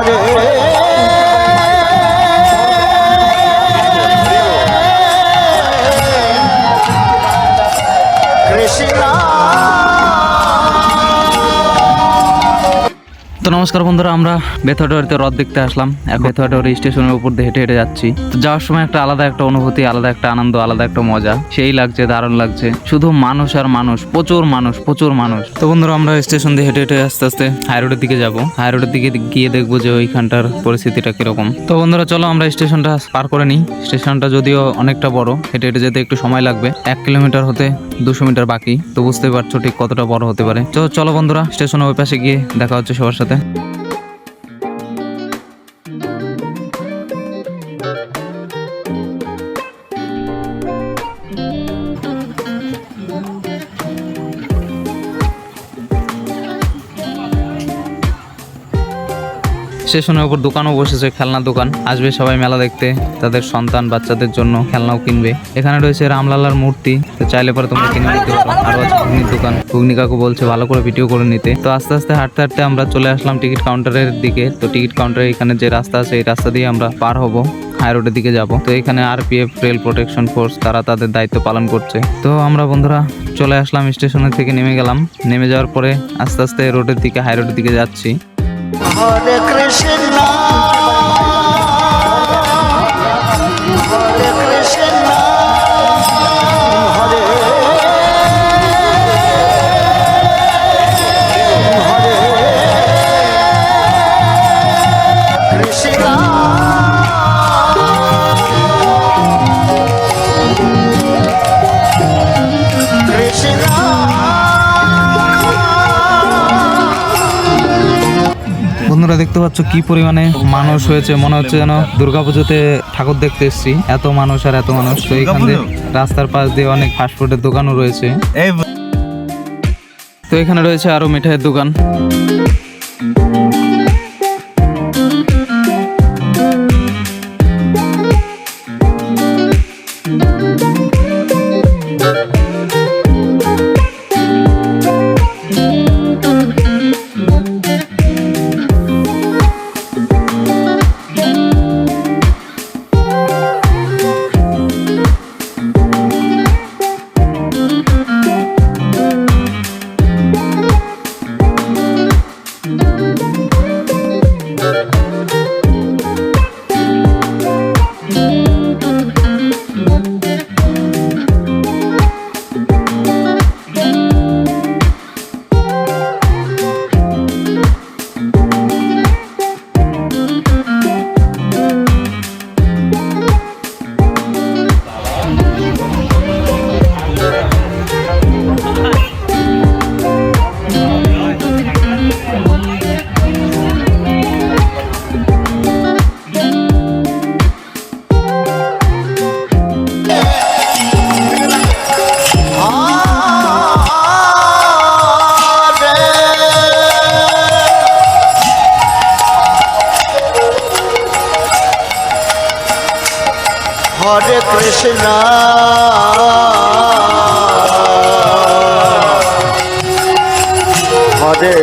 তো নমস্কার বন্ধুরা, আমরা বেথুয়াডাওয়ারিতে রথ দেখতে আসলাম। বেথুয়াডাওয়ারি স্টেশনের উপর দিয়ে হেঁটে হেঁটে যাচ্ছি। তো যাওয়ার সময় একটা আলাদা একটা অনুভূতি, আলাদা একটা আনন্দ, আলাদা একটা মজা, সেই লাগছে, দারুণ লাগছে। শুধু মানুষ আর মানুষ, প্রচুর মানুষ, প্রচুর মানুষ। তো বন্ধুরা, আমরা স্টেশন দিয়ে হেঁটে হেঁটে আস্তে আস্তে হাই রোডের দিকে যাবো। হাই রোডের দিকে গিয়ে দেখবো যে ওইখানটার পরিস্থিতিটা কিরকম। তো বন্ধুরা, চলো আমরা স্টেশনটা পার করে নিই। স্টেশনটা যদিও অনেকটা বড়, হেঁটে হেঁটে যেতে একটু সময় লাগবে। 1 কিলোমিটার হতে 200 মিটার বাকি। তো বুঝতে পারছো ঠিক কতটা বড় হতে পারে। তো চলো বন্ধুরা, স্টেশনের ওই পাশে গিয়ে দেখা হচ্ছে সবার সাথে। স্টেশনের উপর দোকানও বসেছে, খেলনা দোকান। আসবে সবাই মেলা দেখতে, তাদের সন্তান বাচ্চাদের জন্য খেলনাও কিনবে। এখানে রয়েছে রামলালার মূর্তি, তো চাইলে পরে তোমরা কিনে নিতে পারো। আরো আছে ঘুগনির দোকান। ঘুগনি কাকু বলছে ভালো করে ভিডিও করে নিতে। তো আস্তে আস্তে হাঁটতে হাঁটতে আমরা চলে আসলাম টিকিট কাউন্টারের দিকে। তো টিকিট কাউন্টারে এখানে যে রাস্তা আছে, এই রাস্তা দিয়ে আমরা পার হব, হাই রোডের দিকে যাব। তো এখানে আরপিএফ, রেল প্রোটেকশন ফোর্স, তারা তাদের দায়িত্ব পালন করছে। তো আমরা বন্ধুরা চলে আসলাম, স্টেশনের থেকে নেমে গেলাম। নেমে যাওয়ার পরে আস্তে আস্তে রোডের দিকে, হাই রোডের দিকে যাচ্ছি। হরে কৃষ্ণ হরে কৃষ্ণ হরে হরে কৃষ্ণ কৃষ্ণ। বন্ধুরা দেখতে পাচ্ছ কি পরিমাণে মানুষ হয়েছে, মনে হচ্ছে যেন দুর্গাপুজোতে ঠাকুর দেখতে এসেছি। এত মানুষ আর এত মানুষ। তো এখানে রাস্তার পাশ দিয়ে অনেক ফাস্টফুডের দোকানও রয়েছে। তো এখানে রয়েছে আরো মিঠাইয়ের দোকান। হরে কৃষ্ণ হরে